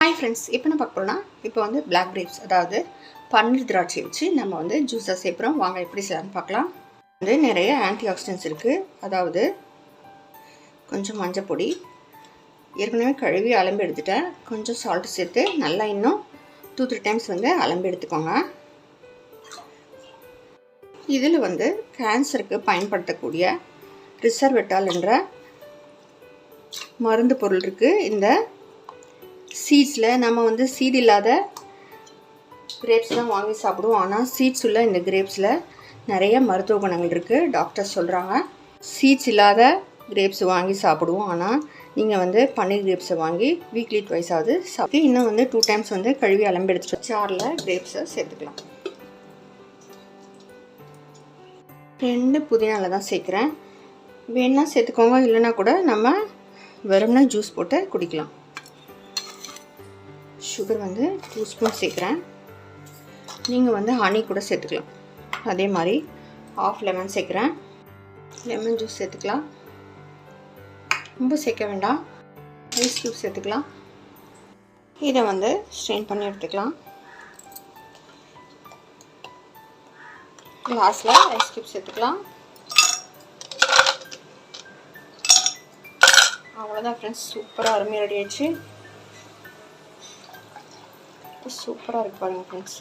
Hi friends, இப்போ என்ன பார்க்க போகிறோம்னா இப்போ வந்து பிளாக் கிரேப்ஸ் அதாவது பன்னீர் திராட்சை வச்சு நம்ம வந்து ஜூஸாக சேர்க்குறோம். வாங்க எப்படி செய்யலாம்னு பார்க்கலாம். வந்து நிறைய ஆன்டி ஆக்சிடென்ட்ஸ் இருக்குது. அதாவது கொஞ்சம் மஞ்சள் பொடி, ஏற்கனவே கழுவி அலம்பு எடுத்துட்டேன். கொஞ்சம் சால்ட்டு சேர்த்து நல்லா இன்னும் 2-3 டைம்ஸ் வந்து அலம்பு எடுத்துக்கோங்க. இதில் வந்து கேன்சருக்கு பயன்படுத்தக்கூடிய ரிசர்வெட்டால் என்ற மருந்து பொருள் இருக்குது. இந்த சீட்ஸில் நம்ம வந்து சீட் இல்லாத கிரேப்ஸ் தான் வாங்கி சாப்பிடுவோம். ஆனால் சீட்ஸ் உள்ள இந்த கிரேப்ஸில் நிறைய மருத்துவ குணங்கள் இருக்குது. டாக்டர் சொல்கிறாங்க சீட்ஸ் இல்லாத கிரேப்ஸ் வாங்கி சாப்பிடுவோம். ஆனால் நீங்கள் வந்து பன்னீர் கிரேப்ஸை வாங்கி வீக்லி ட்வைஸ் ஆகுது சாப்பிட்டு இன்னும் வந்து 2 டைம்ஸ் வந்து கழுவி அலம்பு எடுத்துட்டு சாரில் கிரேப்ஸை சேர்த்துக்கலாம். 2 புதினால தான் சேர்க்குறேன். வேணுன்னா சேர்த்துக்கோங்க, இல்லைன்னா கூட நம்ம வெறும்னா ஜூஸ் போட்டு குடிக்கலாம். சுகர் வந்து 2 ஸ்பூன் சேர்க்குறேன். நீங்கள் வந்து ஹனி கூட சேர்த்துக்கலாம். அதே மாதிரி 1/2 லெமன் சேர்க்குறேன். லெமன் ஜூஸ் சேர்த்துக்கலாம். ரொம்ப சேர்க்க வேண்டாம். ஐஸ் க்யூப் சேர்த்துக்கலாம். இதை வந்து ஸ்ட்ரெயின் பண்ணி எடுத்துக்கலாம். கிளாஸில் ஐஸ் க்யூப் சேர்த்துக்கலாம். அவ்வளோதான் ஃப்ரெண்ட்ஸ், சூப்பராக அருமையாக ரெடி ஆயிடுச்சு. சூப்பராக இருக்கு பாருங்கள் ஃப்ரெண்ட்ஸ்.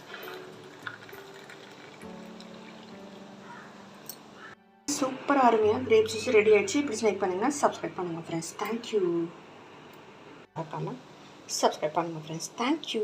சூப்பராக அருமையாக கிரேப் ஜூஸ் ரெடி ஆகிடுச்சு. ப்ளீஸ் லைக் பண்ணுங்கள், சப்ஸ்கிரைப் பண்ணுங்கள் ஃப்ரெண்ட்ஸ். தேங்க்யூ. மறக்காமல் சப்ஸ்கிரைப் பண்ணுங்கள் ஃப்ரெண்ட்ஸ். தேங்க்யூ.